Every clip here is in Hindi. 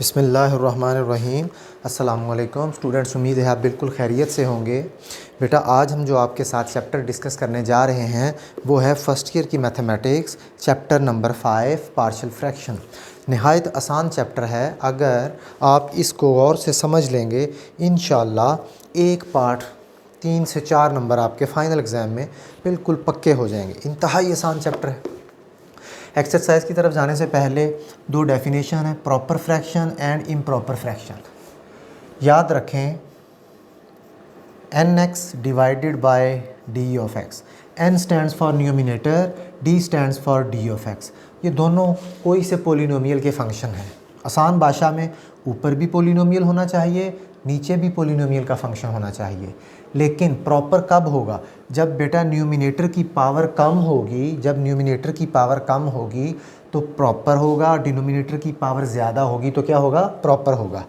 बिस्मिल्लाहिर्रहमानिर्रहीम। अस्सलामुअलैकुम स्टूडेंट्स, उम्मीद है आप बिल्कुल खैरियत से होंगे। बेटा, आज हम जो आपके साथ चैप्टर डिस्कस करने जा रहे हैं वो है फ़र्स्ट ईयर की mathematics, chapter number 5 partial fraction. नहायत आसान चैप्टर है। अगर आप इसको गौर से समझ लेंगे इंशाअल्लाह एक पार्ट 3 से 4 नंबर आपके फ़ाइनल एग्ज़ाम में बिल्कुल पक्के हो जाएंगे। इंतहाई आसान चैप्टर है। एक्सरसाइज की तरफ जाने से पहले दो डेफिनेशन है, proper fraction and improper fraction. याद रखें, nx divided by D of x. n stands for numerator, d stands for D of x. ये दोनों कोई से पोलिनोमियल के फंक्शन हैं। आसान भाषा में ऊपर भी पोलिनोमियल होना चाहिए, नीचे भी पोलिनोमियल का फंक्शन होना चाहिए। लेकिन प्रॉपर कब होगा? जब बेटा न्यूमिनेटर की पावर कम होगी। जब न्यूमिनेटर की पावर कम होगी तो प्रॉपर होगा, डिनोमिनेटर की पावर ज़्यादा होगी तो क्या होगा? प्रॉपर होगा।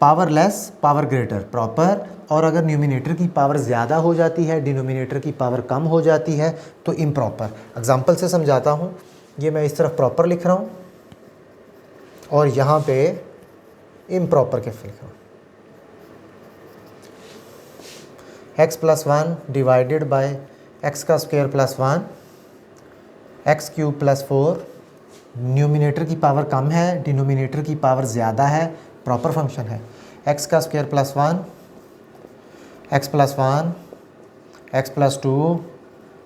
Power less power greater proper, और अगर न्यूमिनेटर की पावर ज़्यादा हो जाती है, डिनोमिनेटर की पावर कम हो जाती है तो इम्प्रॉपर। एग्जांपल से समझाता हूँ। ये मैं इस तरफ प्रॉपर लिख रहा हूँ और यहाँ पे इम्प्रॉपर के लिख रहा हूँ। x plus 1 divided by x का square plus 1, x cube plus 4। Numerator की पावर कम है, डिनोमिनेटर की पावर ज़्यादा है, प्रॉपर फंक्शन है। x का square plus 1, x plus 1, x plus 2,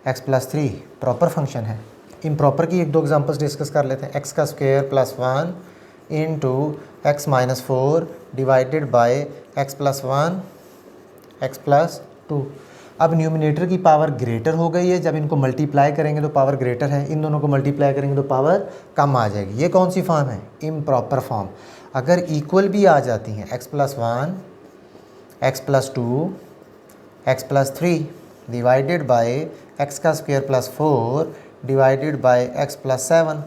x plus 3, proper function है। इम्प्रॉपर की एक दो एग्जांपल्स डिस्कस कर लेते हैं। x का square plus 1 into x minus 4 divided by x plus 1, x plus 2। अब न्यूमिनेटर की पावर ग्रेटर हो गई है, जब इनको मल्टीप्लाई करेंगे तो पावर ग्रेटर है, इन दोनों को मल्टीप्लाई करेंगे तो पावर कम आ जाएगी। ये कौन सी फॉर्म है? Improper form. अगर इक्वल भी आ जाती हैं, x plus 1, x plus 2, x plus 3 divided by x का square plus 4 divided by x plus 7,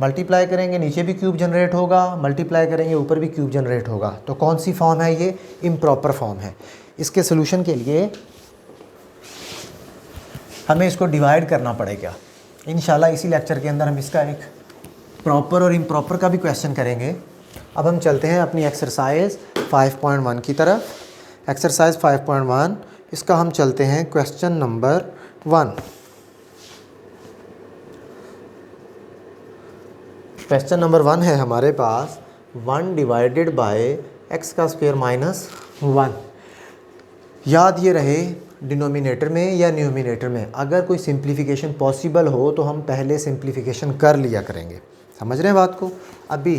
multiply करेंगे नीचे भी क्यूब जनरेट होगा, मल्टीप्लाई करेंगे ऊपर भी क्यूब जनरेट होगा। तो कौन सी फॉर्म है? ये इम्प्रॉपर फॉर्म है। इसके सोल्यूशन के लिए हमें इसको डिवाइड करना पड़ेगा। इंशाल्लाह इसी लेक्चर के अंदर हम इसका एक प्रॉपर और इम्प्रॉपर का भी क्वेश्चन करेंगे। अब हम चलते हैं अपनी एक्सरसाइज 5.1 की तरफ। एक्सरसाइज 5.1, इसका हम चलते हैं क्वेश्चन नंबर 1। क्वेश्चन नंबर 1 है हमारे पास 1 डिवाइडेड बाय एक्स का स्क्वायर माइनस 1। याद ये रहे, डिनोमिनेटर में या न्यूमिनेटर में अगर कोई सिंप्लीफिकेशन पॉसिबल हो तो हम पहले सिंप्लीफिकेशन कर लिया करेंगे। समझ रहे हैं बात को? अभी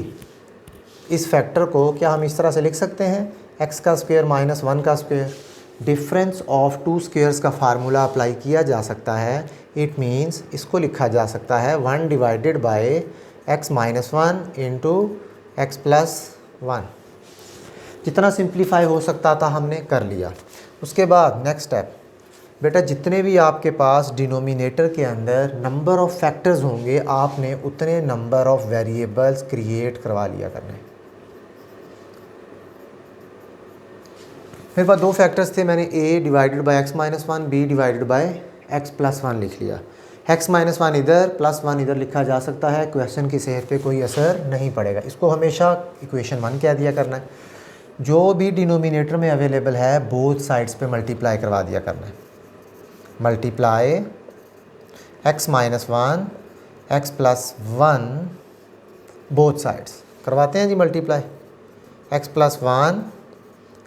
इस फैक्टर को क्या हम इस तरह से लिख सकते हैं? एक्स का स्क्वायर माइनस 1 का square. Difference of two squares का फार्मूला अप्लाई किया जा सकता है। इट मीन्स इसको लिखा जा सकता है 1 divided by x minus 1 into x plus 1। जितना सिंप्लीफाई हो सकता था हमने कर लिया। उसके बाद नेक्स्ट स्टेप, बेटा जितने भी आपके पास डिनोमिनेटर के अंदर नंबर ऑफ़ फैक्टर्स होंगे, आपने उतने नंबर ऑफ़ वेरिएबल्स क्रिएट करवा लिया करने। मेरे पास दो फैक्टर्स थे, मैंने a divided by x minus 1, b divided by x plus 1 लिख लिया। एक्स माइनस 1 इधर, प्लस 1 इधर लिखा जा सकता है। क्वेश्चन की सेहत पे कोई असर नहीं पड़ेगा। इसको हमेशा इक्वेशन 1 कह दिया करना है। जो भी डिनोमिनेटर में अवेलेबल है बोथ साइड्स पे मल्टीप्लाई करवा दिया करना है। Multiply x minus 1 x plus 1 both sides करवाते हैं जी multiply. X plus 1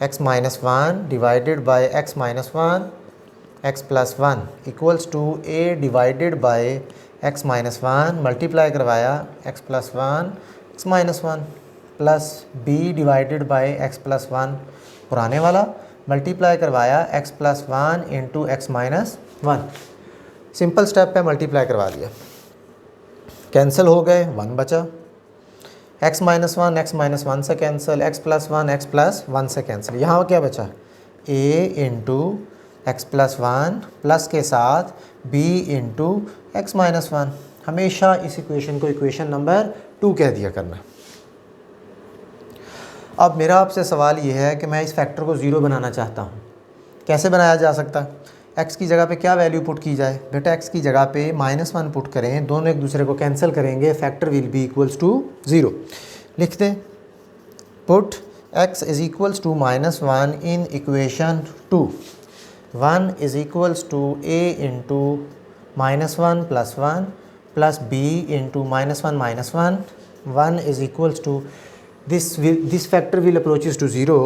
x minus 1 divided by x minus 1 x plus 1 equals to a divided by x minus 1 multiply करवाया x plus 1 x minus 1 plus b divided by x plus 1 पुराने वाला मल्टीप्लाई करवाया x plus 1 into x minus 1। Simple step पे मल्टीप्लाई करवा दिया, कैंसिल हो गए, 1 बचा। एक्स माइनस 1 से कैंसिल, एक्स प्लस 1 से कैंसिल। यहाँ क्या बचा? a into x plus 1 plus के साथ b इंटू एक्स माइनस 1। हमेशा इस इक्वेशन को इक्वेशन नंबर 2 कह दिया करना। अब मेरा आपसे सवाल ये है कि मैं इस फैक्टर को 0 बनाना चाहता हूँ। कैसे बनाया जा सकता है? x की जगह पे क्या वैल्यू पुट की जाए? बेटा x की जगह पे -1 पुट करें, दोनों एक दूसरे को कैंसिल करेंगे, factor will be equals to 0। लिख दें put x is equals to -1 in equation 2. 1 is equals to a into -1 + 1 plus b into -1 - 1. 1 is equals to this factor will approaches to 0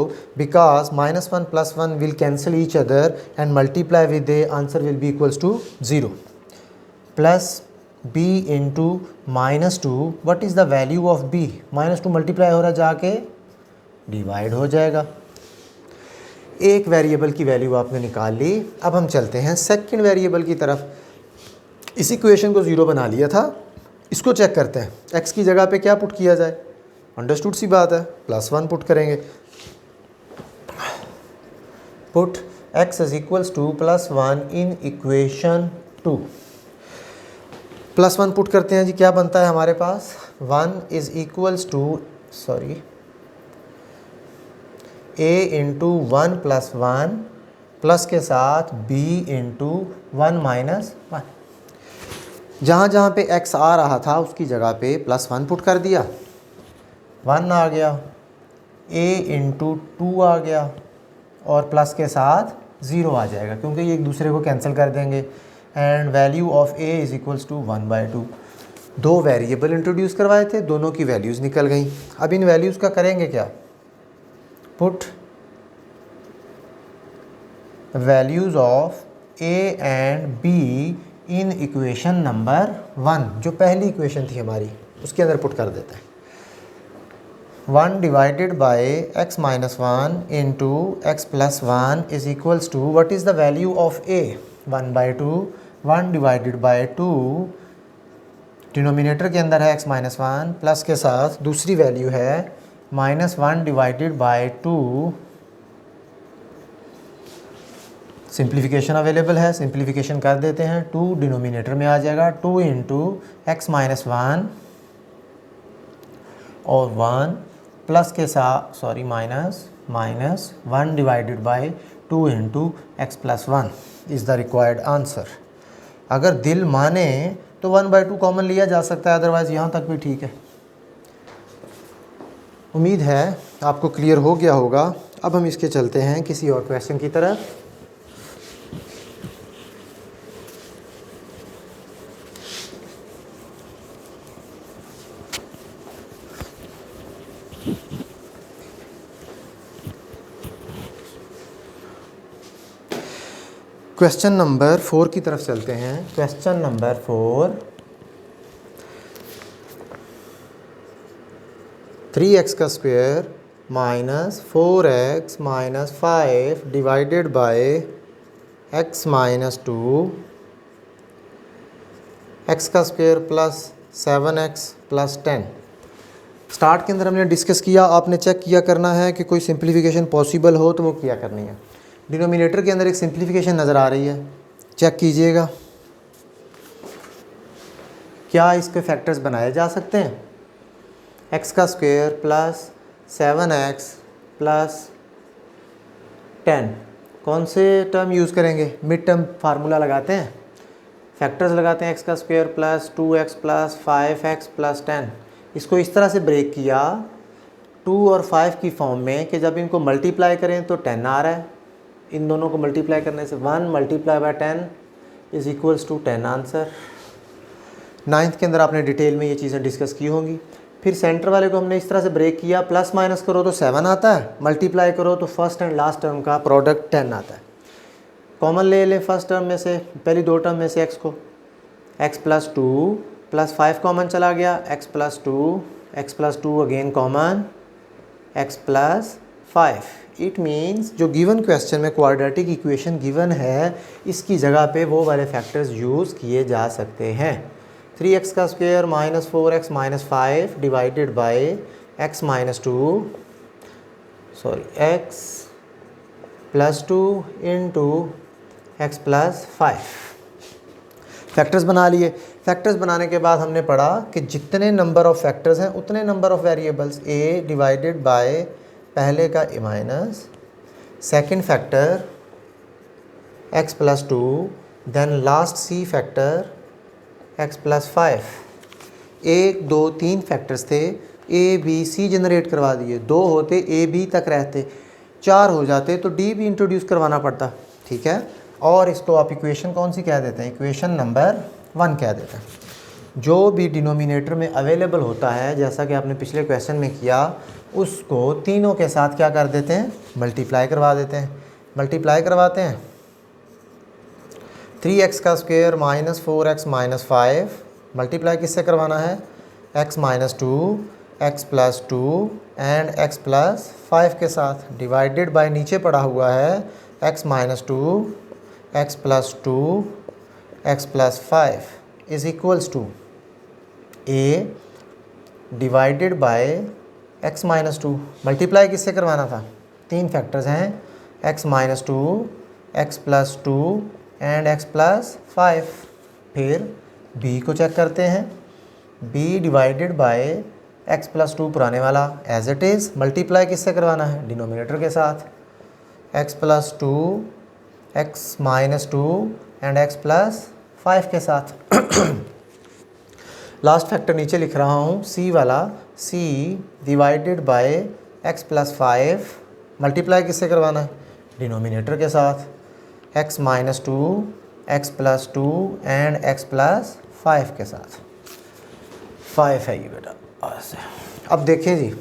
because -1 + 1 will cancel each other and multiply with the answer will be equals to 0. Plus b into -2. What is the value of b? -2 multiply हो रहा जाके डिवाइड हो जाएगा. एक वेरिएबल की वैल्यू आपने निकाल ली. अब हम चलते हैं सेकंड वेरिएबल की तरफ. इस इक्वेशन को 0 बना लिया था, इसको चेक करते हैं. x की जगह पे क्या पुट किया जाए? अंडरस्टूड सी बात है, +1 पुट करेंगे. Put x is equals to +1 in equation 2. +1 put करते हैं जी, क्या बनता है हमारे पास? 1 is equals to a into 1 + 1 plus के साथ b इंटू 1 - 1. जहाँ जहाँ पे x आ रहा था उसकी जगह पे +1 पुट कर दिया. 1 आ गया, a इंटू 2 आ गया और प्लस के साथ 0 आ जाएगा क्योंकि ये एक दूसरे को कैंसिल कर देंगे. And value of a is equals to 1/2. दो वेरिएबल इंट्रोड्यूस करवाए थे, दोनों की वैल्यूज़ निकल गई. अब इन वैल्यूज़ का करेंगे क्या? Put values of a and b in equation number 1, जो पहली इक्वेशन थी हमारी, उसके अंदर पुट कर देते हैं. 1 divided by x - 1 into x + 1 is equals to what is the value of a? 1/2. 1 divided by 2, denominator के अंदर है x - 1 प्लस के साथ दूसरी वैल्यू है -1 डिवाइडेड बाय 2. सिंप्लीफिकेशन अवेलेबल है, सिंप्लीफिकेशन कर देते हैं. 2 डिनोमिनेटर में आ जाएगा. 2 इंटू x - 1 और 1 प्लस के साथ minus 1 divided by 2 into x + 1 is the required answer. अगर दिल माने तो 1/2 कॉमन लिया जा सकता है, अदरवाइज़ यहाँ तक भी ठीक है. उम्मीद है आपको क्लियर हो गया होगा. अब हम इसके चलते हैं किसी और क्वेश्चन की तरफ. क्वेश्चन नंबर 4 की तरफ चलते हैं. Question number 4. 3x² - 4x - 5 divided by x - 2 x² plus 7x plus 10. Start के अंदर हमने डिस्कस किया, आपने चेक किया करना है कि कोई सिंप्लीफिकेशन पॉसिबल हो तो वो किया करनी है. डिनोमिनेटर के अंदर एक सिंप्लीफिकेशन नज़र आ रही है, चेक कीजिएगा. क्या इसके फैक्टर्स बनाए जा सकते हैं? x² plus 7x plus 10. कौन से टर्म यूज़ करेंगे? मिड टर्म फार्मूला लगाते हैं, फैक्टर्स लगाते हैं. x² plus 2x plus 5x plus 10. इसको इस तरह से ब्रेक किया 2 और 5 की फॉर्म में कि जब इनको मल्टीप्लाई करें तो 10 आ रहा है. इन दोनों को मल्टीप्लाई करने से 1 × 10 is equals to 10 answer. 9th के अंदर आपने डिटेल में ये चीज़ें डिस्कस की होंगी. फिर सेंटर वाले को हमने इस तरह से ब्रेक किया, प्लस माइनस करो तो 7 आता है, मल्टीप्लाई करो तो फर्स्ट एंड लास्ट टर्म का प्रोडक्ट 10 आता है. कॉमन ले लें फर्स्ट टर्म में से, पहली दो टर्म में से x को. x + 2 प्लस 5 कॉमन चला गया, x + 2 again common, x + 5. It means जो गिवन क्वेश्चन में क्वाड्रेटिक इक्वेशन गिवन है, इसकी जगह पे वो वाले फैक्टर्स यूज़ किए जा सकते हैं. 3x² - 4x - 5 divided by x - 2 x + 2 into x + 5. Factors बना लिए. फैक्टर्स बनाने के बाद हमने पढ़ा कि जितने नंबर ऑफ़ फैक्टर्स हैं उतने number of variables. a divided by पहले का a minus, second factor x + 2, then last c factor x + 5. 1 2 3 factors थे ए बी सी जनरेट करवा दिए, 2 होते ए बी तक रहते, 4 हो जाते तो डी भी इंट्रोड्यूस करवाना पड़ता, ठीक है। और इसको आप इक्वेशन कौन सी कह देते हैं, इक्वेशन नंबर 1 कह देते हैं। जो भी डिनोमिनेटर में अवेलेबल होता है, जैसा कि आपने पिछले क्वेश्चन में किया, उसको तीनों के साथ क्या कर देते हैं, मल्टीप्लाई करवा देते हैं। मल्टीप्लाई करवाते हैं 3x का square minus 4x minus 5, multiply किससे करवाना है, x minus 2, x plus 2 and x plus 5 के साथ, डिवाइडेड बाय नीचे पड़ा हुआ है x minus 2, x plus 2, x plus 5 is equals to a divided by x minus 2। Multiply किससे करवाना था, 3 फैक्टर्स हैं, x minus 2, x plus 2 and x plus 5। फिर b को चेक करते हैं, b divided by x plus 2 पुराने वाला एज इट इज़, मल्टीप्लाई किससे करवाना है, डिनोमिनेटर के साथ, x plus 2, x minus 2 and x plus 5 के साथ। लास्ट फैक्टर नीचे लिख रहा हूँ, c वाला, c divided by x plus 5, multiply किससे करवाना है, डिनोमिनेटर के साथ, x minus 2, x plus 2 and x plus 5 के साथ। 5 है ये बेटा। अब देखें जी,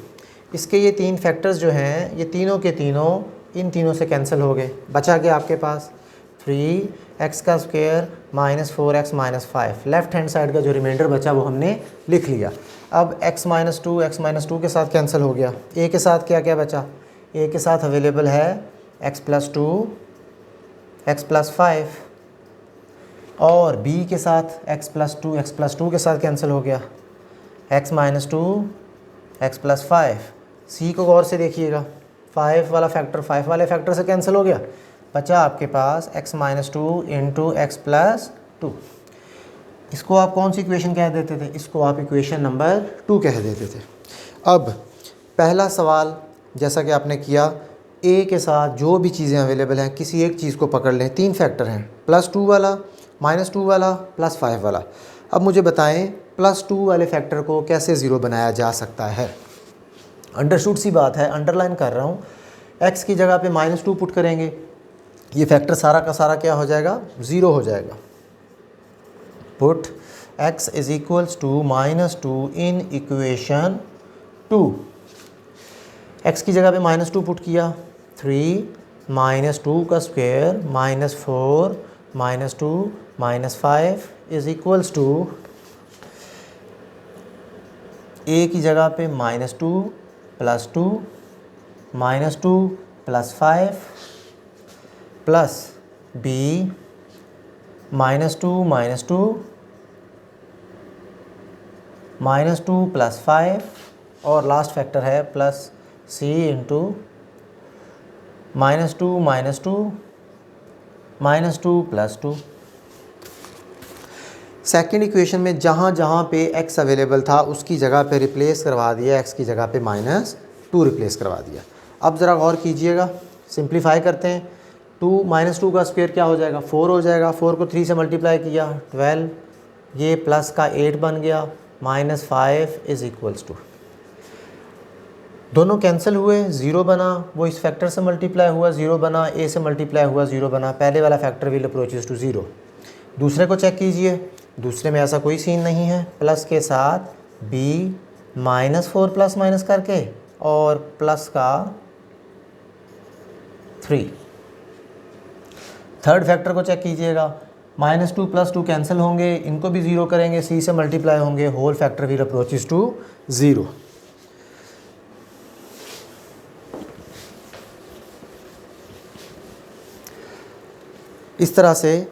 इसके ये 3 फैक्टर्स जो हैं, ये तीनों के तीनों इन तीनों से कैंसिल हो गए, बचा गया आपके पास 3x का square minus 4x minus 5। Left hand side का जो रिमाइंडर बचा वो हमने लिख लिया। अब x माइनस 2 के साथ कैंसिल हो गया, a के साथ क्या क्या बचा, a के साथ अवेलेबल है x प्लस 2, x प्लस 5, और b के साथ x प्लस 2 के साथ कैंसिल हो गया, x minus 2, x plus 5। c को गौर से देखिएगा, 5 वाला फैक्टर 5 वाले फैक्टर से कैंसिल हो गया, बचा आपके पास x minus 2 into x plus 2। इसको आप कौन सी इक्वेशन कह देते थे, इसको आप इक्वेशन नंबर 2 कह देते थे। अब पहला सवाल जैसा कि आपने किया, a के साथ जो भी चीज़ें अवेलेबल हैं किसी एक चीज़ को पकड़ लें, 3 फैक्टर हैं, प्लस 2 वाला, माइनस 2 वाला, प्लस 5 वाला। अब मुझे बताएं प्लस 2 वाले फैक्टर को कैसे ज़ीरो बनाया जा सकता है। अंडरस्टूड सी बात है, अंडरलाइन कर रहा हूँ, x की जगह पे माइनस 2 पुट करेंगे, ये फैक्टर सारा का सारा क्या हो जाएगा, ज़ीरो हो जाएगा। Put x is equals to minus 2 in equation 2। x की जगह पे माइनस 2 पुट किया, 3 माइनस 2 का square minus 4 minus 2 minus 5 is equals to a की जगह पे minus 2 plus 2 minus 2 plus 5 plus b minus 2 minus 2 minus 2 plus 5, और लास्ट फैक्टर है plus c into minus 2 minus 2 minus 2 plus 2। Second equation में जहाँ जहाँ पे x अवेलेबल था उसकी जगह पे रिप्लेस करवा दिया, x की जगह पे माइनस 2 रिप्लेस करवा दिया। अब ज़रा गौर कीजिएगा, सिंप्लीफाई करते हैं, 2 माइनस 2 का स्क्वायर क्या हो जाएगा, 4 हो जाएगा, 4 को 3 से मल्टीप्लाई किया 12, ये प्लस का 8 बन गया, माइनस 5 इज़ इक्वल्स टू, दोनों कैंसिल हुए, ज़ीरो बना, वो इस फैक्टर से मल्टीप्लाई हुआ, ज़ीरो बना, a से मल्टीप्लाई हुआ, ज़ीरो बना। पहले वाला factor will approaches to zero. दूसरे को चेक कीजिए, दूसरे में ऐसा कोई सीन नहीं है, प्लस के साथ b माइनस 4 प्लस माइनस करके और प्लस का 3। थर्ड फैक्टर को चेक कीजिएगा, माइनस 2 प्लस 2 कैंसिल होंगे, इनको भी ज़ीरो करेंगे, c से मल्टीप्लाई होंगे, whole factor will approaches to zero. इस तरह से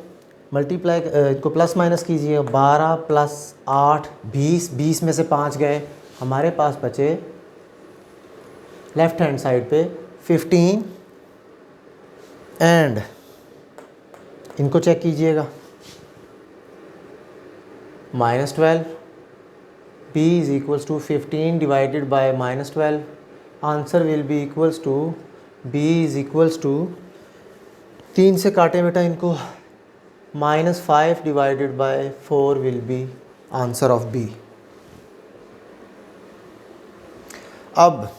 मल्टीप्लाई को प्लस माइनस कीजिए, 12 प्लस 8 20, 20 में से 5 गए, हमारे पास बचे लेफ़्ट हैंड साइड पे 15 एंड इनको चेक कीजिएगा, minus 12, b is equals to 15 divided by minus 12, answer will be equals to b is equals to, 3 से काटे बेटा इनको, -5 divided by 4 will be answer of b. अब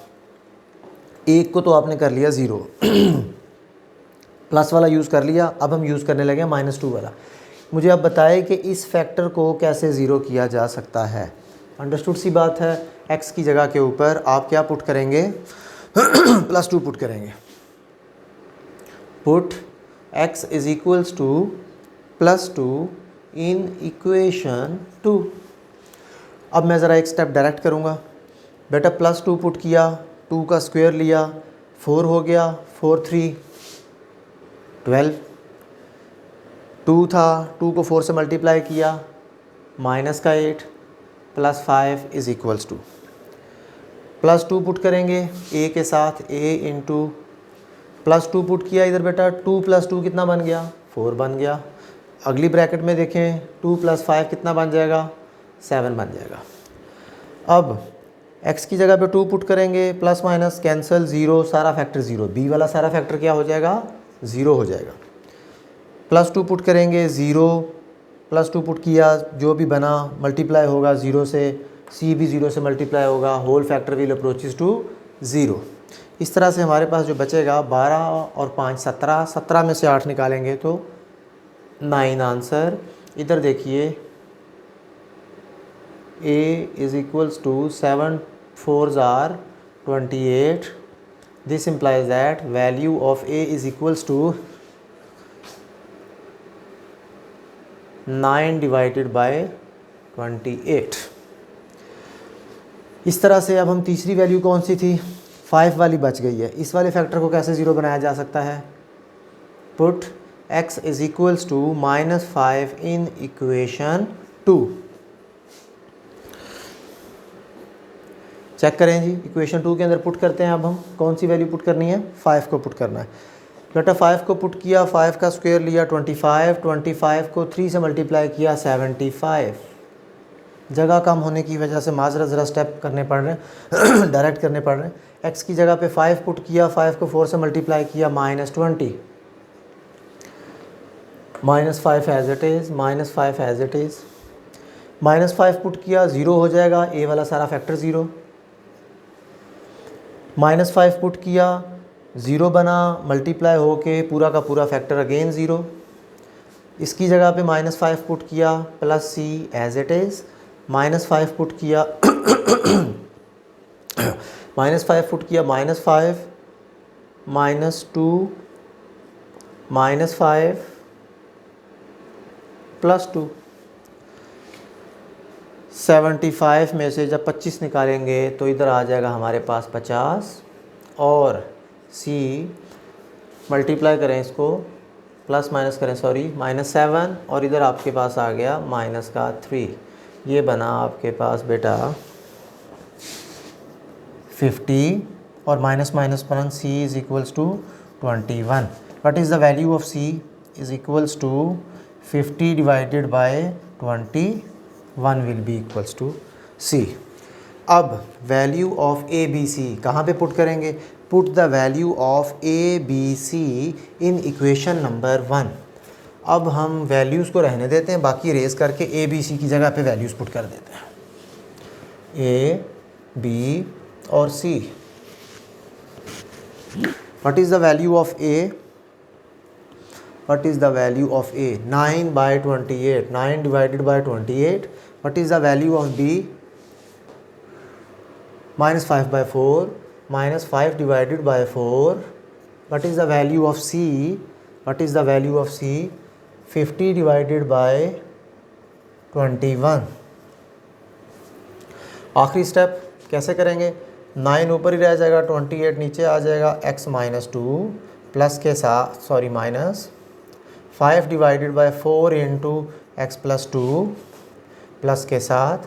एक को तो आपने कर लिया ज़ीरो, प्लस वाला यूज़ कर लिया, अब हम यूज़ करने लगे -2 वाला। मुझे अब बताएं कि इस फैक्टर को कैसे ज़ीरो किया जा सकता है। अंडरस्टूड सी बात है। x की जगह के ऊपर आप क्या पुट करेंगे, +2 पुट करेंगे। Put x is equals to +2 in equation 2। अब मैं ज़रा एक स्टेप डायरेक्ट करूँगा। बेटा +2 पुट किया, 2 का स्क्वायर लिया, 4 हो गया, 4 3 12। 2 था, 2 को 4 से मल्टीप्लाई किया, -8 +5 इज़ इक्वल्स टू +2 पुट करेंगे a के साथ, a इंटू +2 पुट किया इधर बेटा, 2 + 2 कितना बन गया, 4 बन गया। अगली ब्रैकेट में देखें 2 + 5 कितना बन जाएगा, 7 बन जाएगा। अब x की जगह पे 2 पुट करेंगे, प्लस माइनस कैंसिल, 0 सारा फैक्टर 0, b वाला सारा फैक्टर क्या हो जाएगा, 0 हो जाएगा। +2 पुट करेंगे, 0 +2 पुट किया, जो भी बना मल्टीप्लाई होगा 0 से, c भी 0 से मल्टीप्लाई होगा, whole factor will approaches to 0। इस तरह से हमारे पास जो बचेगा 12 और 5 17, 17 में से 8 निकालेंगे तो 9 आंसर। इधर देखिए a is equals to 7 4s are 28। This implies that value of a is equals to 9 divided by 28। इस तरह से अब हम तीसरी वैल्यू कौन सी थी, 5 वाली बच गई है। इस वाले फैक्टर को कैसे ज़ीरो बनाया जा सकता है, put x is equals to -5 in equation 2। Check करें जी, इक्वेशन 2 के अंदर पुट करते हैं। अब हम कौन सी वैल्यू पुट करनी है, 5 को पुट करना है। बेटा 5 को पुट किया, 5 का स्क्वायर लिया 25, 25 को 3 से मल्टीप्लाई किया 75। जगह कम होने की वजह से माजरा ज़रा स्टेप करने पड़ रहे हैं, डायरेक्ट करने पड़ रहे हैं। x की जगह पे 5 पुट किया, 5 को 4 से मल्टीप्लाई किया -20, -5 as it is, -5 as it is. -5 put किया, 0 हो जाएगा, a वाला सारा फैक्टर 0। -5 पुट किया, 0 बना, मल्टीप्लाई होके पूरा का पूरा फैक्टर अगेन 0। इसकी जगह पे -5 पुट किया, plus c as it is, -5 put किया -5 पुट किया, -5 -2 -5 +2। 75 में से जब 25 निकालेंगे तो इधर आ जाएगा हमारे पास 50, और c मल्टीप्लाई करें इसको, प्लस माइनस करें सॉरी, -7, और इधर आपके पास आ गया -3। ये बना आपके पास बेटा 50, और माइनस माइनस पर c is equals to 21। What is the value of c is equals to 50 divided by 21 will be equals to c। अब value of a b c कहाँ पे पुट करेंगे, put the value of a b c in equation number 1। अब हम वैल्यूज़ को रहने देते हैं, बाकी रेज़ करके ए बी सी की जगह पे वैल्यूज़ पुट कर देते हैं, ए बी और c. What is the value of a, what is the value of a, 9/28, 9 divided by 28। What is the value of b, -5/4, -5 divided by 4। What is the value of c, what is the value of c, 50 divided by 21। आखिरी स्टेप कैसे करेंगे, 9 ऊपर ही रह जाएगा, 28 नीचे आ जाएगा, x -2 प्लस के साथ sorry minus 5 divided by 4 into x + 2 plus के साथ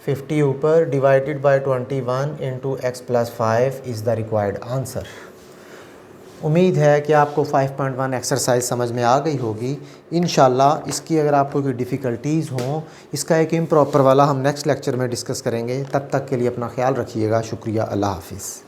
50 ऊपर divided by 21 into x + 5 is the required answer. उम्मीद है कि आपको 5.1 एक्सरसाइज समझ में आ गई होगी। इंशाल्लाह इसकी अगर आपको कोई डिफ़िकल्टीज़ हों, इसका एक इम्प्रॉपर वाला हम नेक्स्ट लेक्चर में डिस्कस करेंगे। तब तक के लिए अपना ख्याल रखिएगा। शुक्रिया, अल्लाह हाफिज़।